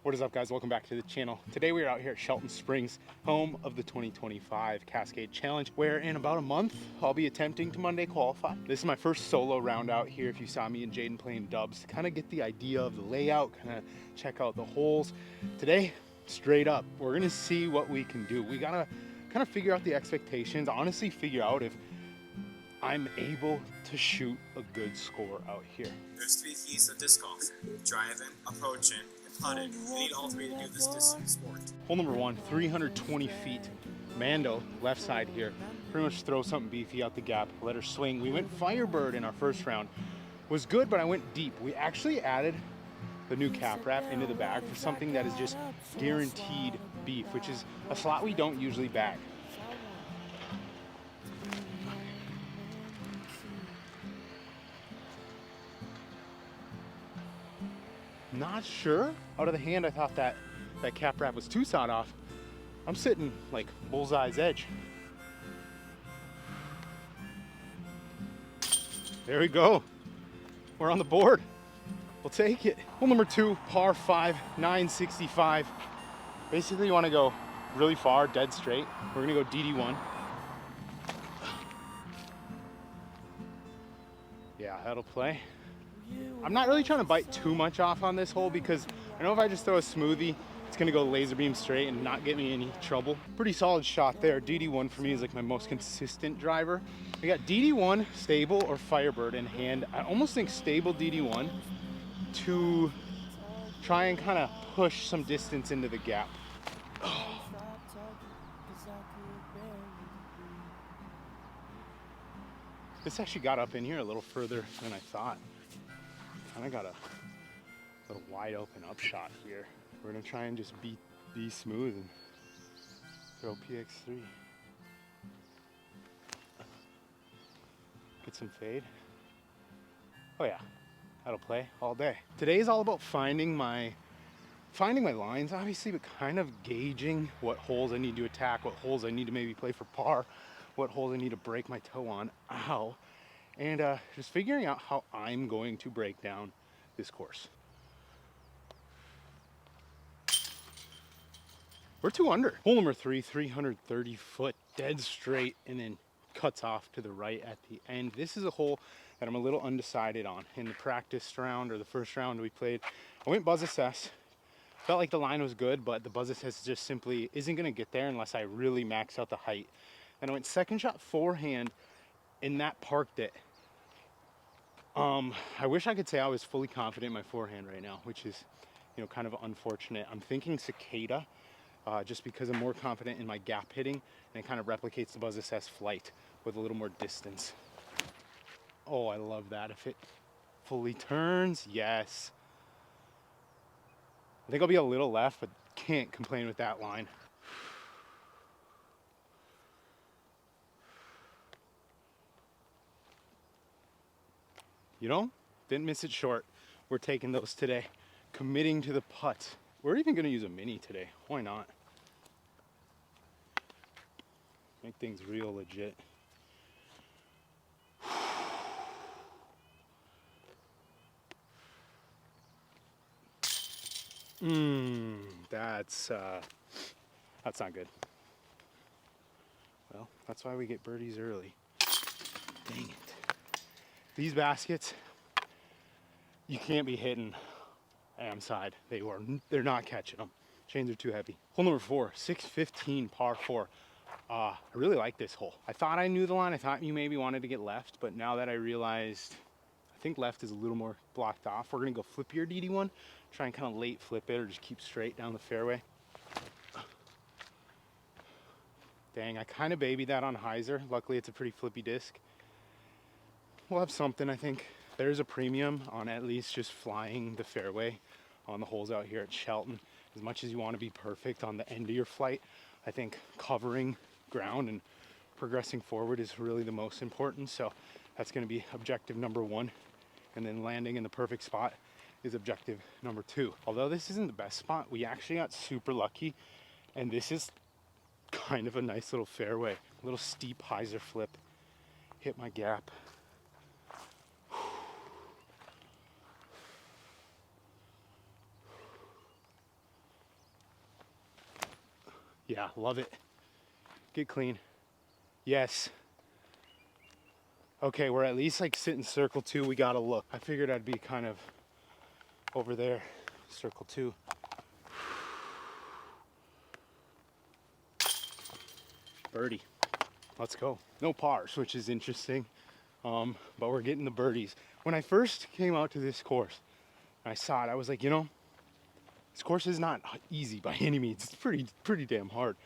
What is up, guys? Welcome back to the channel. Today we are out here at Shelton Springs, home of the 2025 Cascade Challenge, where in about a month I'll be attempting to Monday qualify. This is my first solo round out here. If you saw me and Jaden playing dubs, to kind of get the idea of the layout, kind of check out the holes. Today, straight up, we're gonna see what we can do. We gotta kind of figure out the expectations, honestly figure out if I'm able to shoot a good score out here. There's 3 keys to disc golf: driving, approaching, and putting. You need all 3 to do this sport. Hole number 1, 320 feet. Mando, left side here. Pretty much throw something beefy out the gap, let her swing. We went Firebird in our first round. Was good, but I went deep. We actually added the new cap wrap into the bag for something that is just guaranteed beef, which is a slot we don't usually bag. Not sure. Out of the hand, I thought that cap wrap was too sawed off. I'm sitting like bullseye's edge. There we go. We're on the board. We'll take it. Hole number 2, par 5, 965. Basically, you want to go really far, dead straight. We're gonna go DD1. Yeah, that'll play. I'm not really trying to bite too much off on this hole because I know if I just throw a smoothie, it's gonna go laser beam straight and not get me any trouble. Pretty solid shot there. DD1 for me is like my most consistent driver. I got DD1, stable, or Firebird in hand. I almost think stable DD1 to try and kind of push some distance into the gap. Oh. This actually got up in here a little further than I thought. Kind of got a little wide open upshot here. We're gonna try and just be smooth and throw PX3. Get some fade. Oh yeah, that'll play all day. Today is all about finding my lines, obviously, but kind of gauging what holes I need to attack, what holes I need to maybe play for par, what holes I need to break my toe on. Ow. And just figuring out how I'm going to break down this course. We're 2 under. Hole number 3, 330 foot, dead straight, and then cuts off to the right at the end. This is a hole that I'm a little undecided on. In the practice round, or the first round we played, I went buzz assess. Felt like the line was good, but the buzz assess just simply isn't gonna get there unless I really max out the height. And I went second shot forehand, and that parked it. I wish I could say I was fully confident in my forehand right now, which is, you know, kind of unfortunate. I'm thinking Cicada, just because I'm more confident in my gap hitting, and it kind of replicates the buzz assess flight with a little more distance. Oh, I love that. If it fully turns, yes. I think I'll be a little left, but can't complain with that line. You know, didn't miss it short. We're taking those today. Committing to the putt. We're even gonna use a mini today. Why not? Make things real legit. That's not good. Well, that's why we get birdies early. Dang it. These baskets, you can't be hitting am side. They're not catching them. Chains are too heavy. Hole number 4, 615 par 4. I really like this hole. I thought I knew the line. I thought you maybe wanted to get left, but now that I realized, I think left is a little more blocked off. We're gonna go flip your DD1, try and kind of late flip it or just keep straight down the fairway. Dang, I kind of babied that on hyzer. Luckily, it's a pretty flippy disc. We'll have something, I think. There's a premium on at least just flying the fairway on the holes out here at Shelton. As much as you want to be perfect on the end of your flight, I think covering ground and progressing forward is really the most important. So that's going to be objective number 1. And then landing in the perfect spot is objective number 2. Although this isn't the best spot, we actually got super lucky. And this is kind of a nice little fairway. A little steep hyzer flip. Hit my gap. Yeah, love it. Get clean. Yes. Okay, we're at least like sitting circle 2. We gotta look. I figured I'd be kind of over there, circle 2. Birdie. Let's go. No pars, which is interesting, but we're getting the birdies. When I first came out to this course, I saw it, I was like, you know, this course is not easy by any means. It's pretty damn hard.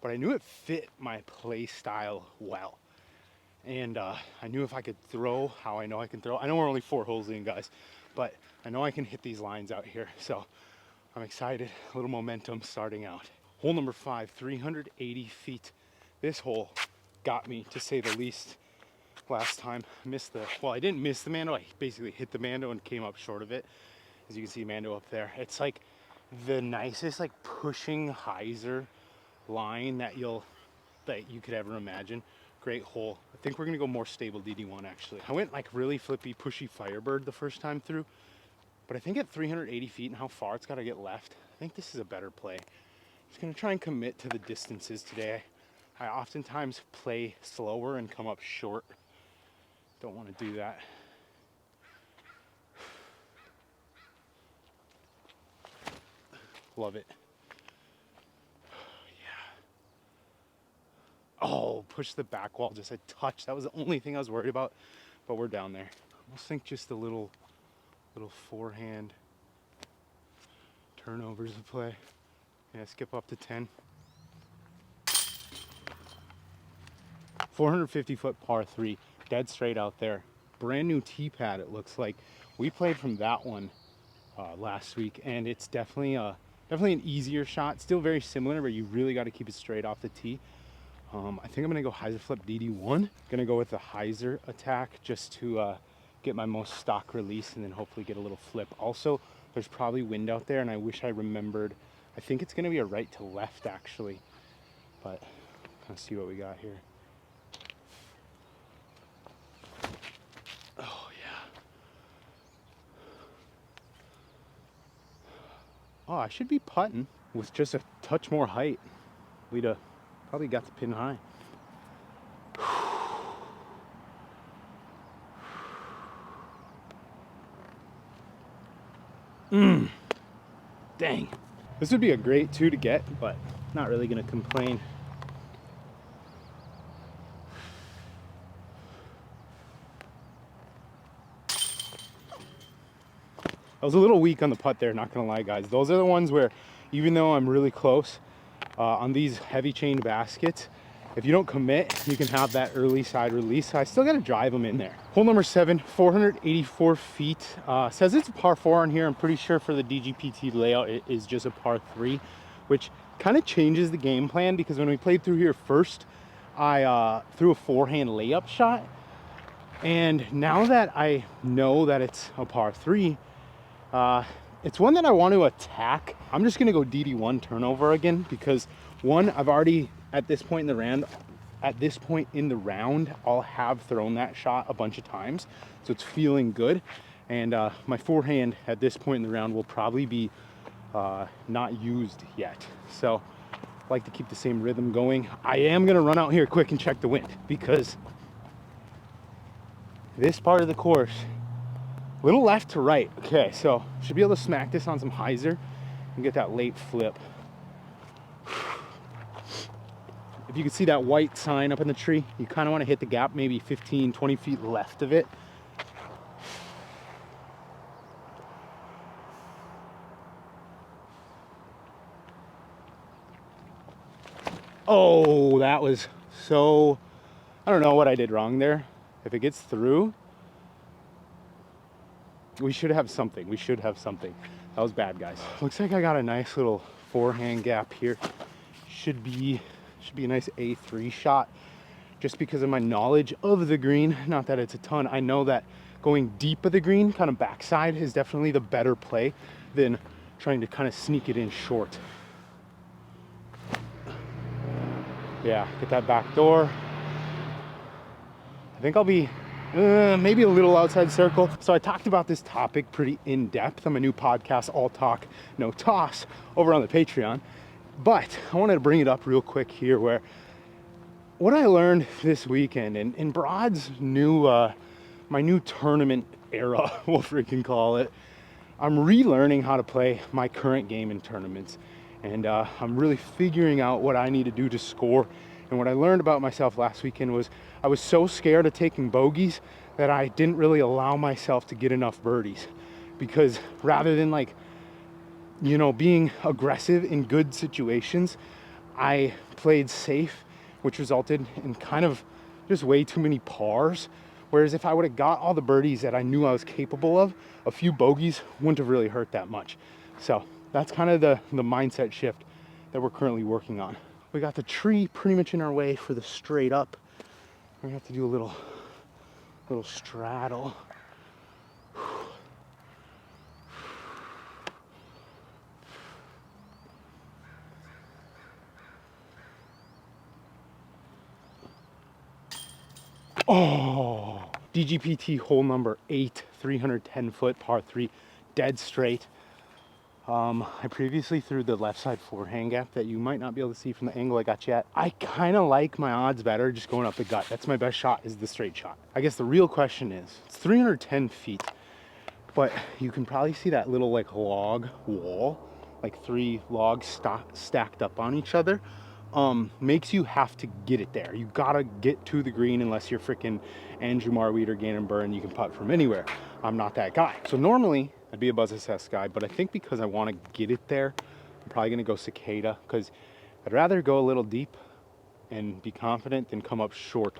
But I knew it fit my play style well. And I knew if I could throw how I know I can throw. I know we're only 4 holes in, guys, but I know I can hit these lines out here. So I'm excited. A little momentum starting out. Hole number 5, 380 feet. This hole got me, to say the least. Last time, I didn't miss the Mando. I basically hit the Mando and came up short of it. As you can see, Mando up there. It's like the nicest, like pushing hyzer line that you could ever imagine. Great hole. I think we're gonna go more stable DD1 actually. I went like really flippy, pushy Firebird the first time through, but I think at 380 feet and how far it's gotta get left, I think this is a better play. Just gonna try and commit to the distances today. I oftentimes play slower and come up short. Don't want to do that. Love it. Yeah. Oh, push the back wall just a touch. That was the only thing I was worried about, but we're down there. Almost think just a little forehand turnovers to play. Yeah, skip up to 10. 450 foot par 3, dead straight out there. Brand new tee pad, it looks like. We played from that one last week, and it's definitely an easier shot. Still very similar, but you really got to keep it straight off the tee. I think I'm gonna go hyzer flip DD1. Gonna go with the hyzer attack just to get my most stock release and then hopefully get a little flip. Also, there's probably wind out there, and I wish I remembered. I think it's gonna be a right to left actually, but let's see what we got here. Oh yeah. Oh, I should be putting with just a touch more height. We'd have probably got the pin high. Dang. This would be a great 2 to get, but not really gonna complain. I was a little weak on the putt there, not gonna lie, guys. Those are the ones where, even though I'm really close on these heavy chain baskets, if you don't commit, you can have that early side release. So I still gotta drive them in there. Hole number 7, 484 feet. Says it's a par 4 on here. I'm pretty sure for the DGPT layout, it is just a par 3, which kind of changes the game plan, because when we played through here first, I threw a forehand layup shot. And now that I know that it's a par 3, it's one that I want to attack. I'm just gonna go DD1 turnover again, because one, I've already at this point in the round, I'll have thrown that shot a bunch of times, so it's feeling good. And my forehand at this point in the round will probably be not used yet, so I like to keep the same rhythm going. I am gonna run out here quick and check the wind, because this part of the course, little left to right. Okay, so should be able to smack this on some hyzer and get that late flip. If you can see that white sign up in the tree, you kind of want to hit the gap maybe 15, 20 feet left of it. Oh, that was so, I don't know what I did wrong there. If it gets through, we should have something. That was bad, guys. Looks like I got a nice little forehand gap here. Should be a nice A3 shot, just because of my knowledge of the green. Not that it's a ton. I know that going deep of the green, kind of backside, is definitely the better play than trying to kind of sneak it in short. Yeah, get that back door. I think I'll be maybe a little outside circle. So I talked about this topic pretty in depth on my new podcast, All Talk, No Toss, over on the Patreon. But I wanted to bring it up real quick here where what I learned this weekend in Broad's new, my new tournament era, we'll freaking call it. I'm relearning how to play my current game in tournaments. And I'm really figuring out what I need to do to score. And what I learned about myself last weekend was I was so scared of taking bogeys that I didn't really allow myself to get enough birdies. Because rather than like, you know, being aggressive in good situations, I played safe, which resulted in kind of just way too many pars. Whereas if I would have got all the birdies that I knew I was capable of, a few bogeys wouldn't have really hurt that much. So that's kind of the mindset shift that we're currently working on. We got the tree pretty much in our way for the straight up. We're gonna have to do a little straddle. Oh, DGPT hole number 8, 310 foot par 3, dead straight. I previously threw the left side forehand gap that you might not be able to see from the angle I got you at. I kind of like my odds better just going up the gut. That's my best shot, is the straight shot. I guess the real question is, it's 310 feet, but you can probably see that little like log wall, like 3 logs stacked up on each other. Makes you have to get it there. You gotta get to the green unless you're freaking Andrew Marweed or Gannon Burn. You can putt from anywhere. I'm not that guy. So normally I'd be a Buzz Assess guy, but I think because I want to get it there, I'm probably gonna go Cicada, because I'd rather go a little deep and be confident than come up short.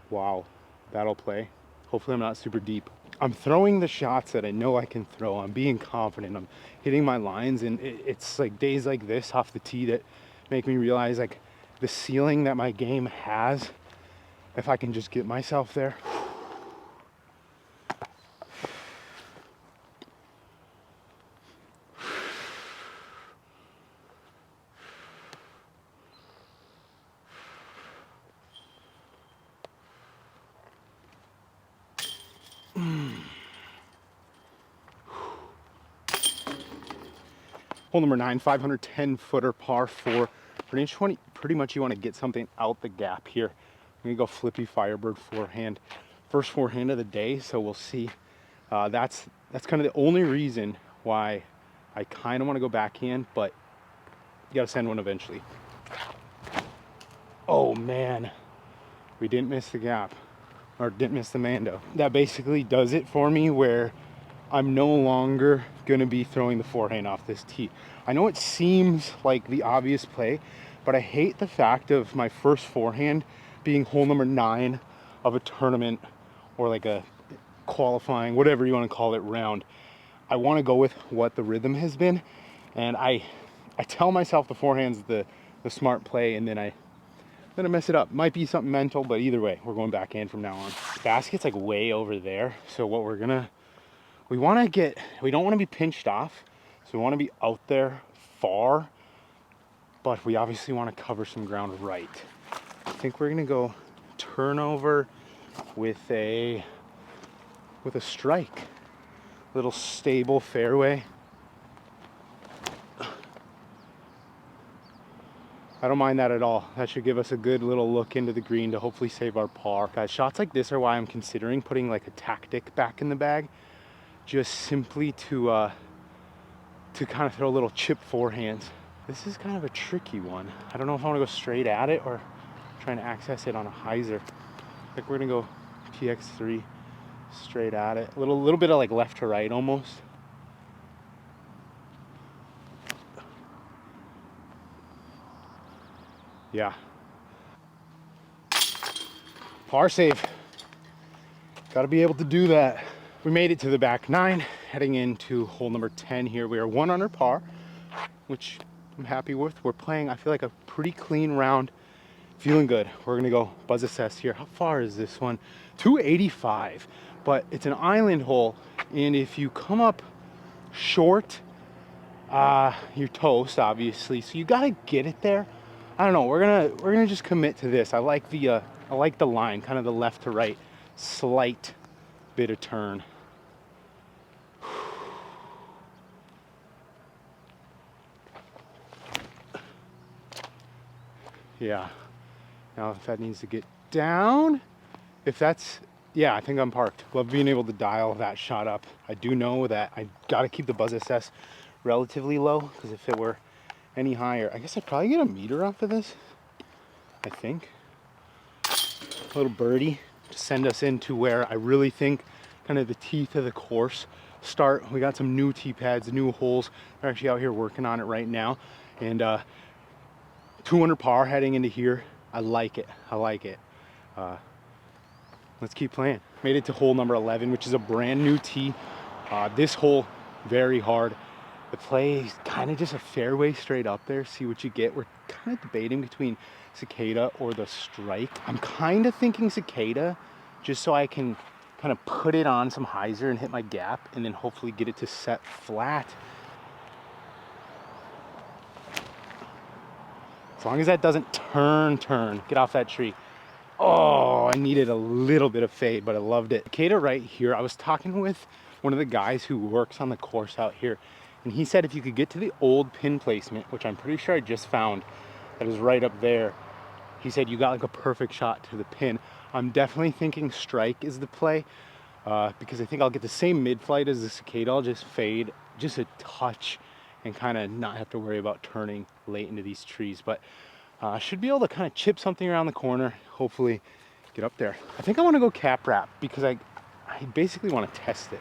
Wow, that'll play. Hopefully I'm not super deep. I'm throwing the shots that I know I can throw. I'm being confident. I'm hitting my lines, and it's like days like this off the tee that make me realize like the ceiling that my game has, if I can just get myself there. Hole number 9, 510 footer par 4. Pretty much you want to get something out the gap here. I'm gonna go flippy Firebird forehand. First forehand of the day, so we'll see. That's kind of the only reason why I kind of want to go backhand, but you gotta send one eventually. Oh man, we didn't miss the gap, or didn't miss the Mando. That basically does it for me, where I'm no longer going to be throwing the forehand off this tee. I know it seems like the obvious play, but I hate the fact of my first forehand being hole number 9 of a tournament, or like a qualifying, whatever you want to call it, round. I want to go with what the rhythm has been, and I tell myself the forehand's the smart play, and then I mess it up. Might be something mental, but either way, we're going backhand from now on. The basket's like way over there, so what we want to get, we don't want to be pinched off, so we want to be out there far, but we obviously want to cover some ground right. I think we're going to go turnover with a strike. Little stable fairway. I don't mind that at all. That should give us a good little look into the green to hopefully save our par. Guys, shots like this are why I'm considering putting like a tactic back in the bag, just simply to kind of throw little chip forehands. This is kind of a tricky one. I don't know if I want to go straight at it or trying to access it on a hyzer. I think we're gonna go PX3 straight at it. A little bit of like left to right almost. Yeah. Par save. Gotta be able to do that. We made it to the back 9, heading into hole number 10 here. We are 1 under par, which I'm happy with. We're playing, I feel like, a pretty clean round. Feeling good. We're gonna go Buzz Assess here. How far is this one? 285, but it's an island hole, and if you come up short, you're toast, obviously. So you gotta get it there. I don't know. We're gonna just commit to this. I like the line, kind of the left to right, slight bit of turn. Yeah. Now if that needs to get down, if that's, yeah, I think I'm parked. Love being able to dial that shot up. I do know that I gotta keep the buzz SS relatively low, because if it were any higher, I guess I'd probably get a meter off of this. I think. A little birdie to send us into where I really think kind of the teeth of the course start. We got some new tee pads, new holes. They're actually out here working on it right now. And 200 par heading into here. I like it. I like it. Let's keep playing. Made it to hole number 11, which is a brand new tee. This hole, very hard. The play is kind of just a fairway straight up there. See what you get. We're kind of debating between Cicada or the Strike. I'm kind of thinking Cicada, just so I can kind of put it on some hyzer and hit my gap, and then hopefully get it to set flat. As long as that doesn't turn. Get off that tree. Oh, I needed a little bit of fade, but I loved it. Cicada right here, I was talking with one of the guys who works on the course out here, and he said if you could get to the old pin placement, which I'm pretty sure I just found, that is right up there, he said you got like a perfect shot to the pin. I'm definitely thinking Strike is the play, because I think I'll get the same mid-flight as the Cicada. I'll just fade just a touch and kind of not have to worry about turning late into these trees. But I should be able to kind of chip something around the corner, hopefully get up there. I think I want to go cap wrap because I basically want to test it.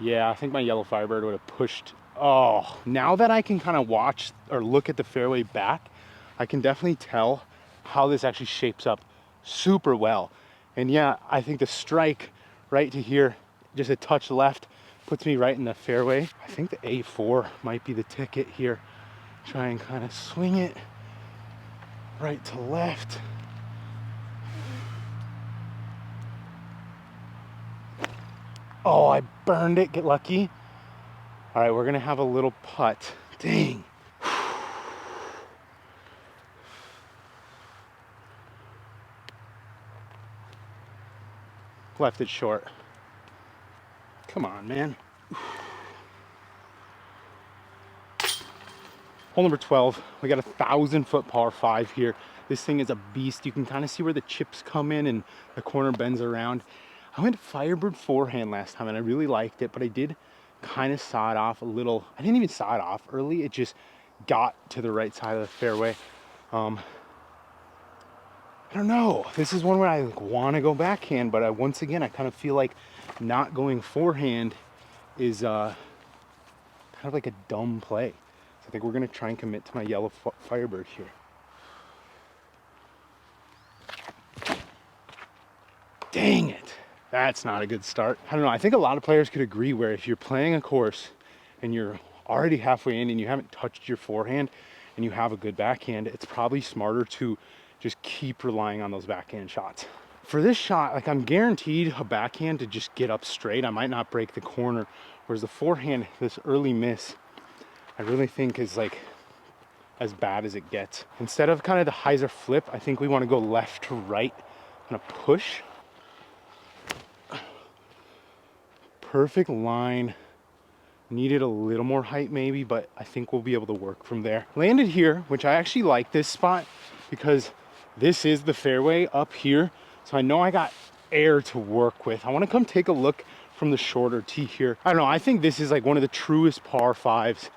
Yeah, I think my yellow Firebird would have pushed. Oh, now that I can kind of watch or look at the fairway back, I can definitely tell how this actually shapes up super well. And yeah, I think the Strike right to here, just a touch left, puts me right in the fairway. I think the A4 might be the ticket here. Try and kind of swing it right to left. Oh, I burned it. Get lucky. All right, we're gonna have a little putt. Dang. Left it short. Come on, man. Hole number 12. We got a 1,000-foot par 5 here. This thing is a beast. You can kind of see where the chips come in and the corner bends around. I went Firebird forehand last time and I really liked it, but I did kind of saw it off a little. I didn't even saw it off early. It just got to the right side of the fairway. I don't know. This is one where I want to go backhand, but once again, I kind of feel like not going forehand is kind of like a dumb play. So I think we're going to try and commit to my yellow Firebird here. Dang it. That's not a good start. I don't know. I think a lot of players could agree where if you're playing a course and you're already halfway in and you haven't touched your forehand and you have a good backhand, it's probably smarter to just keep relying on those backhand shots. For this shot, like I'm guaranteed a backhand to just get up straight. I might not break the corner. Whereas the forehand, this early miss, I really think is like as bad as it gets. Instead of kind of the hyzer flip, I think we want to go left to right, kind of push. Perfect line. Needed a little more height maybe, but I think we'll be able to work from there. Landed here, which I actually like this spot because this is the fairway up here. So I know I got air to work with. I want to come take a look from the shorter tee here. I don't know, I think this is like one of the truest par 5s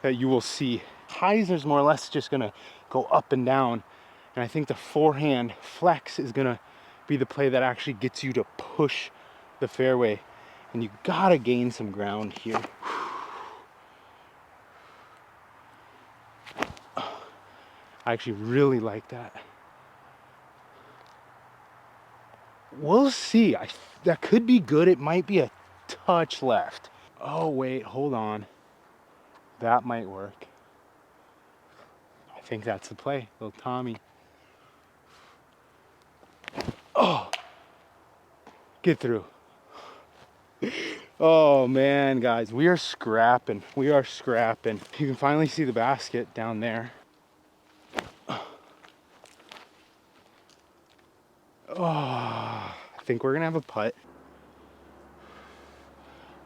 that you will see. Hyzer's more or less just gonna go up and down. And I think the forehand flex is gonna be the play that actually gets you to push the fairway. And you gotta gain some ground here. I actually really like that. We'll see. That could be good. It might be a touch left. Oh wait, hold on. That might work. I think that's the play. Little Tommy. Oh, get through. Oh man, guys, we are scrapping. We are scrapping. You can finally see the basket down there. Oh, I think we're gonna have a putt.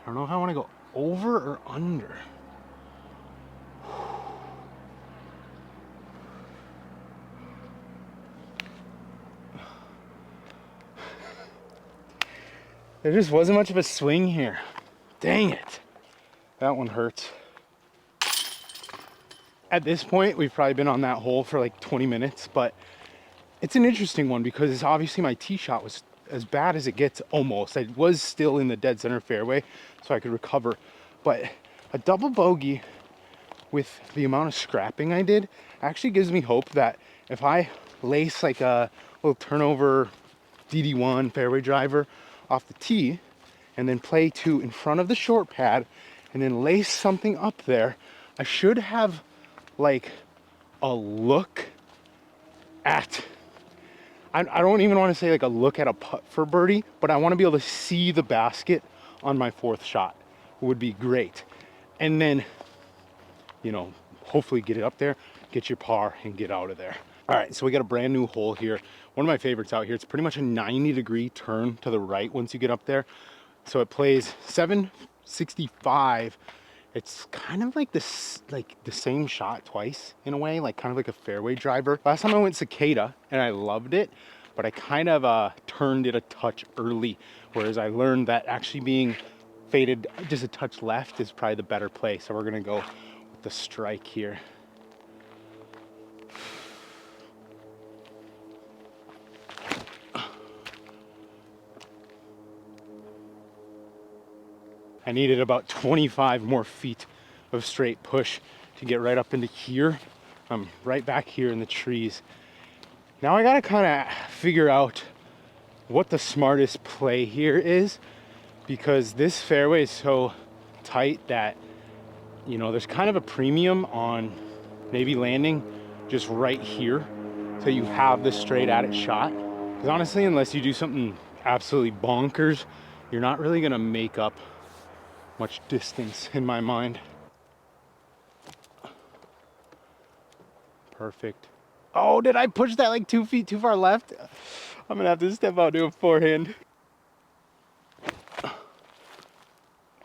I don't know if I want to go over or under. There just wasn't much of a swing here. Dang it. That one hurts. At this point, we've probably been on that hole for like 20 minutes, but it's an interesting one because obviously my tee shot was as bad as it gets almost. I was still in the dead center fairway, so I could recover. But a double bogey with the amount of scrapping I did actually gives me hope that if I lace like a little turnover DD1 fairway driver off the tee and then play two in front of the short pad and then lace something up there, I should have like a look at, I don't even want to say like a look at a putt for birdie, but I want to be able to see the basket on my fourth shot. Would be great. And then, you know, hopefully get it up there, get your par and get out of there. All right, so we got a brand new hole here. One of my favorites out here. It's pretty much a 90-degree turn to the right once you get up there. So it plays 765. It's kind of like this, like the same shot twice in a way, like kind of like a fairway driver. Last time I went Cicada and I loved it, but I kind of turned it a touch early. Whereas I learned that actually being faded just a touch left is probably the better play. So we're gonna go with the strike here. I needed about 25 more feet of straight push to get right up into here. I'm right back here in the trees. Now I gotta kind of figure out what the smartest play here is, because this fairway is so tight that, you know, there's kind of a premium on maybe landing just right here so you have the straight at it shot. Because honestly, unless you do something absolutely bonkers, you're not really gonna make up much distance in my mind. Perfect. Oh, did I push that like 2 feet too far left? I'm gonna have to step out, do a forehand.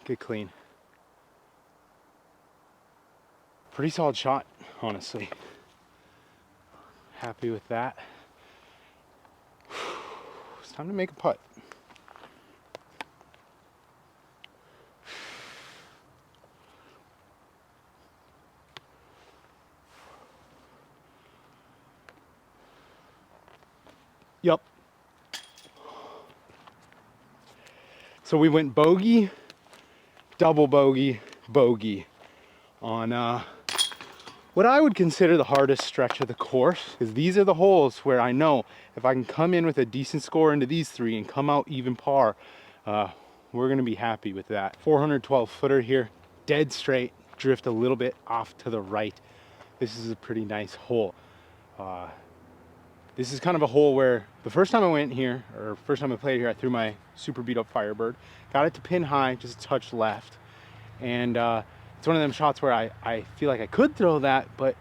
Get clean. Pretty solid shot, honestly. Happy with that. It's time to make a putt. Yup. So we went bogey, double bogey, bogey on what I would consider the hardest stretch of the course, because these are the holes where I know if I can come in with a decent score into these three and come out even par, we're gonna be happy with that. 412 footer here, dead straight, drift a little bit off to the right. This is a pretty nice hole. This is kind of a hole where the first time I went here, or first time I played here, I threw my super beat up Firebird, got it to pin high, just a touch left. And it's one of them shots where I feel like I could throw that, but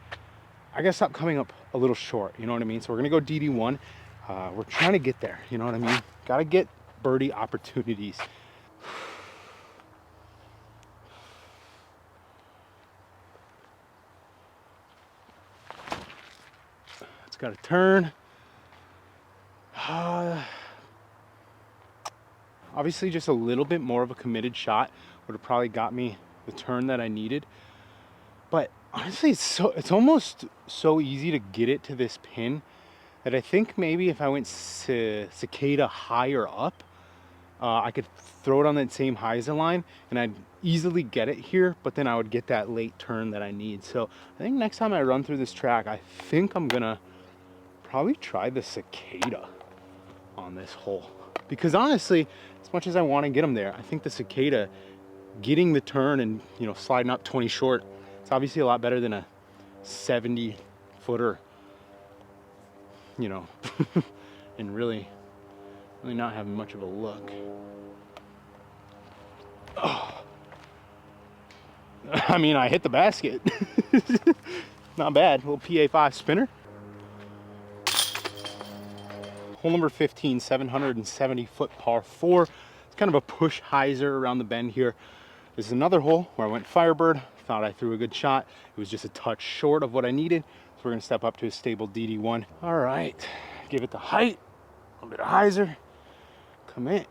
I gotta stop coming up a little short, you know what I mean? So we're gonna go DD1. We're trying to get there, you know what I mean? Gotta get birdie opportunities. It's got to turn. Obviously just a little bit more of a committed shot would have probably got me the turn that I needed. But honestly, it's almost so easy to get it to this pin that I think maybe if I went Cicada higher up, I could throw it on that same hyzer line and I'd easily get it here, but then I would get that late turn that I need. So I think next time I run through this track, I think I'm gonna probably try the Cicada on this hole. Because honestly, as much as I want to get them there, I think the Cicada getting the turn and, you know, sliding up 20 short, it's obviously a lot better than a 70 footer, you know, and really not having much of a look. Oh. I mean, I hit the basket. Not bad. Little PA5 spinner. Hole number 15, 770 foot par 4. It's kind of a push hyzer around the bend here. This is another hole where I went Firebird. Thought I threw a good shot. It was just a touch short of what I needed. So we're gonna step up to a stable DD1. All right, give it the height, a little bit of hyzer, commit.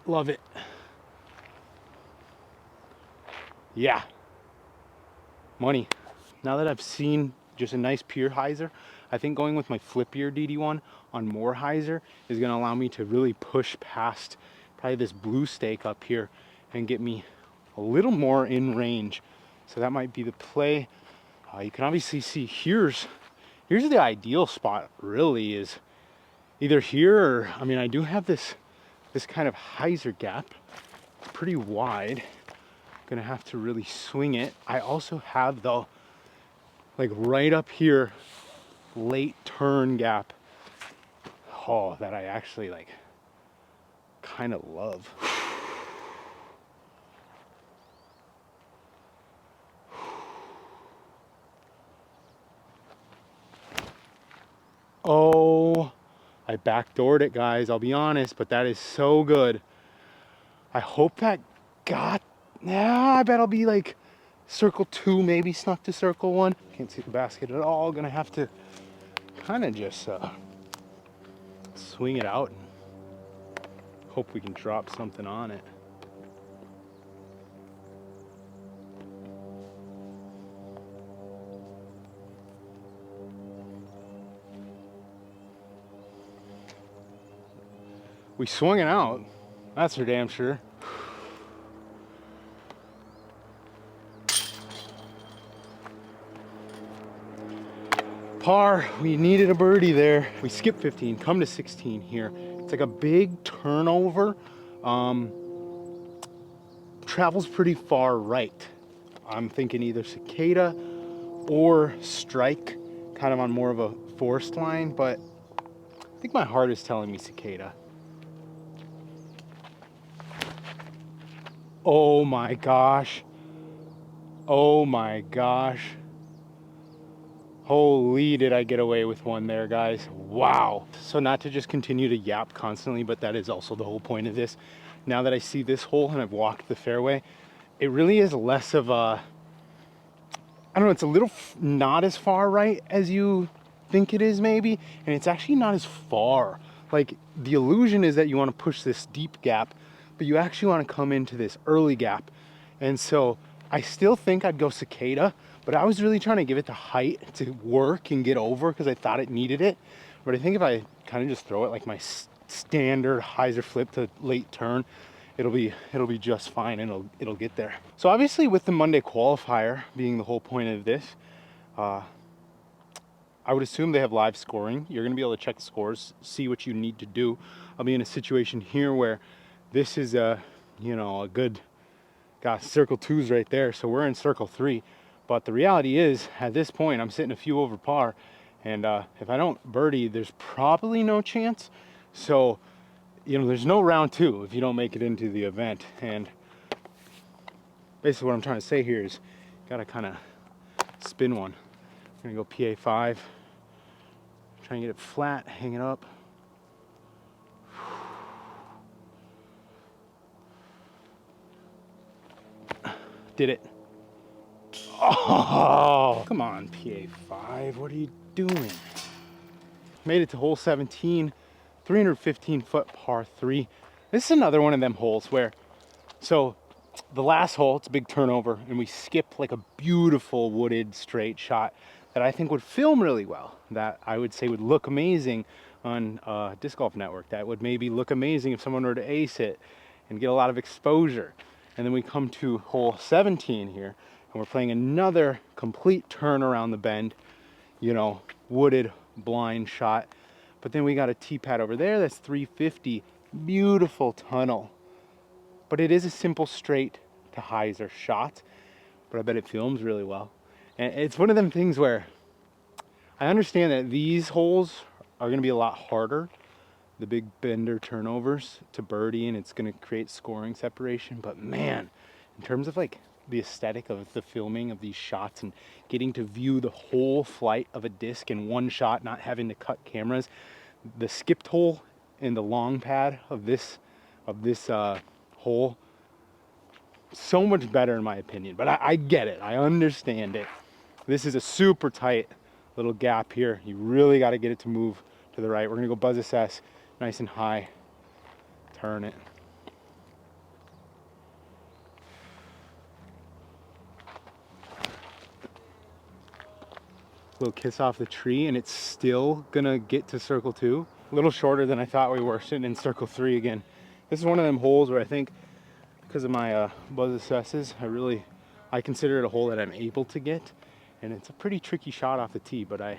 Love it. Yeah, money. Now that I've seen just a nice pure hyzer, I think going with my flippier DD1 on more hyzer is gonna allow me to really push past probably this blue stake up here and get me a little more in range. So that might be the play. You can obviously see here's the ideal spot really, is either here or, I mean, I do have this kind of hyzer gap pretty wide. Gonna have to really swing it. I also have though, like right up here, late turn gap. Oh, that I actually like kind of love. Oh, I backdoored it, guys. I'll be honest, but that is so good. I hope that got, yeah, I bet I'll be like circle 2, maybe snuck to circle 1. Can't see the basket at all. Gonna have to kind of just swing it out and hope we can drop something on it. We swung it out, that's for damn sure. Par, we needed a birdie there. We skipped 15, come to 16 here. It's like a big turnover. Travels pretty far right. I'm thinking either Cicada or Strike, kind of on more of a forced line, but I think my heart is telling me Cicada. Oh my gosh. Oh my gosh. Holy, did I get away with one there, guys. Wow. So not to just continue to yap constantly, but that is also the whole point of this. Now that I see this hole and I've walked the fairway, it really is less of a, I don't know, it's a little not as far right as you think it is maybe, and it's actually not as far. Like the illusion is that you want to push this deep gap, but you actually want to come into this early gap. And so I still think I'd go Cicada, but I was really trying to give it the height to work and get over because I thought it needed it. But I think if I kind of just throw it like my standard hyzer flip to late turn, it'll be just fine and it'll get there. So obviously with the Monday qualifier being the whole point of this, I would assume they have live scoring. You're gonna be able to check the scores, see what you need to do. I'll be in a situation here where this is a good, got circle 2's right there, so we're in circle 3. But the reality is, at this point, I'm sitting a few over par, and if I don't birdie, there's probably no chance. So, there's no round 2 if you don't make it into the event. And basically what I'm trying to say here is, gotta kind of spin one. I'm gonna go PA5, try and get it flat, hang it up. Did it. Oh, come on, PA5, what are you doing? Made it to hole 17, 315 foot par 3. This is another one of them holes where, so the last hole, it's a big turnover, and we skip like a beautiful wooded straight shot that I think would film really well, that I would say would look amazing on Disc Golf Network, that would maybe look amazing if someone were to ace it and get a lot of exposure. And then we come to hole 17 here, and we're playing another complete turn around the bend, wooded blind shot. But then we got a tee pad over there that's 350, beautiful tunnel. But it is a simple straight to hyzer shot, but I bet it films really well. And it's one of them things where I understand that these holes are gonna be a lot harder the big bender turnovers to birdie, and it's going to create scoring separation. But man, in terms of like the aesthetic of the filming of these shots and getting to view the whole flight of a disc in one shot, not having to cut cameras, the skipped hole and the long pad of this hole, so much better in my opinion. But I get it, I understand it. This is a super tight little gap here. You really got to get it to move to the right. We're gonna go buzz assess, nice and high, turn it. Little kiss off the tree, and it's still gonna get to circle 2. A little shorter than I thought we were, sitting in circle 3 again. This is one of them holes where I think because of my buzz assesses, I consider it a hole that I'm able to get, and it's a pretty tricky shot off the tee, but I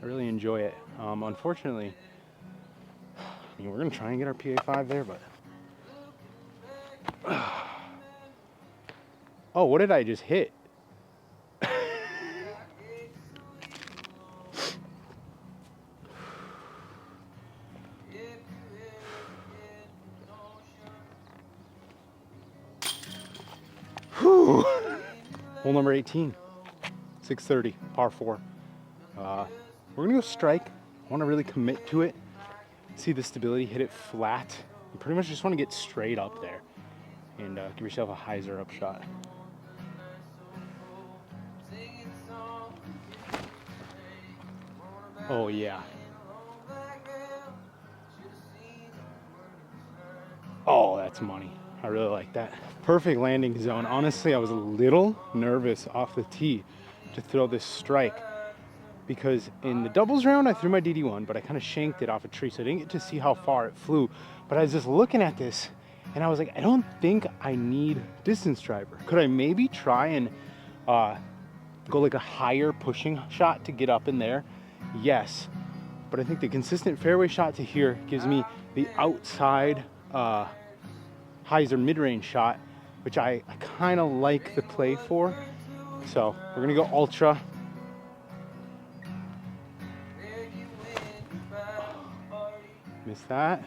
really enjoy it. Unfortunately, I mean, we're gonna try and get our PA5 there, but oh, what did I just hit? Hole number 18, 630, par 4. We're gonna go strike. I want to really commit to it. See the stability, hit it flat. You pretty much just want to get straight up there and give yourself a hyzer up shot. Oh yeah. Oh, that's money. I really like that. Perfect landing zone. Honestly, I was a little nervous off the tee to throw this strike because in the doubles round, I threw my DD1, but I kind of shanked it off a tree, so I didn't get to see how far it flew. But I was just looking at this, and I was like, I don't think I need distance driver. Could I maybe try and go like a higher pushing shot to get up in there? Yes. But I think the consistent fairway shot to here gives me the outside hyzer mid-range shot, which I kind of like the play for. So we're gonna go ultra. Miss that,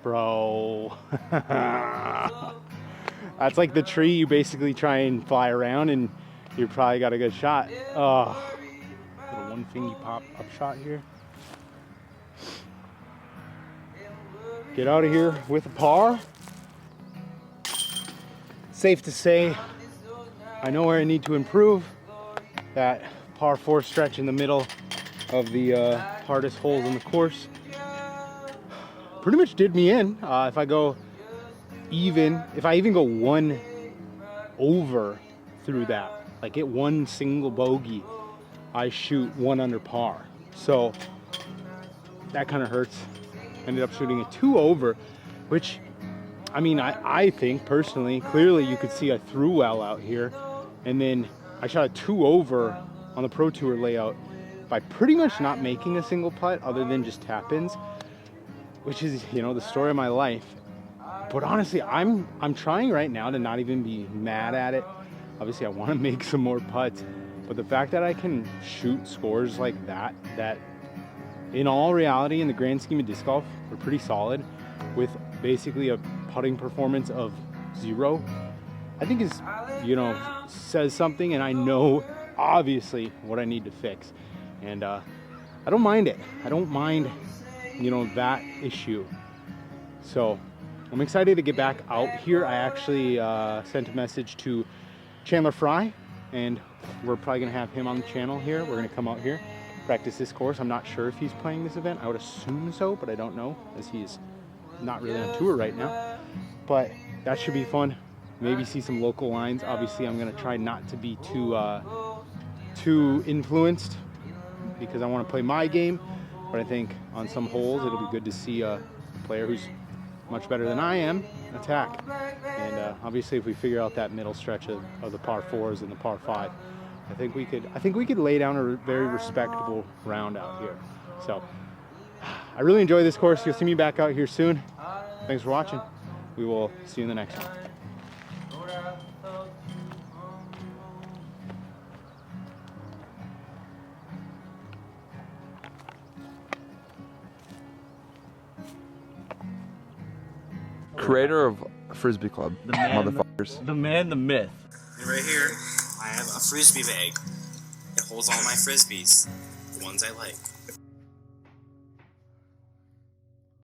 bro. That's like the tree you basically try and fly around, and you probably got a good shot. Oh, little one fingy pop up shot here. Get out of here with a par. Safe to say, I know where I need to improve. That par 4 stretch in the middle of the hardest holes in the course pretty much did me in. If I go even, if I even go one over through that, like get one single bogey, I shoot 1 under par. So that kind of hurts. Ended up shooting a 2 over, which, I mean, I think personally, clearly you could see I threw well out here, and then I shot a 2 over on the Pro Tour layout by pretty much not making a single putt other than just tap-ins, which is, you know, the story of my life. But honestly, I'm trying right now to not even be mad at it. Obviously, I want to make some more putts, but the fact that I can shoot scores like that in all reality, in the grand scheme of disc golf, are pretty solid, with basically a putting performance of 0, I think is, you know, says something, and I know obviously what I need to fix. And I don't mind it. I don't mind, you know, that issue. So I'm excited to get back out here. I actually sent a message to Chandler Fry, and we're probably gonna have him on the channel here. We're gonna come out here, practice this course. I'm not sure if he's playing this event. I would assume so, but I don't know, as he's not really on tour right now. But that should be fun. Maybe see some local lines. Obviously, I'm gonna try not to be too influenced, because I want to play my game. But I think on some holes it'll be good to see a player who's much better than I am attack. And obviously, if we figure out that middle stretch of the par 4s and the par 5, I think we could lay down a very respectable round out here. So I really enjoy this course. You'll see me back out here soon. Thanks for watching. We will see you in the next one. creator of Frisbee Club, The man, motherfuckers. the man, the myth. And right here, I have a frisbee bag. It holds all my frisbees, the ones I like.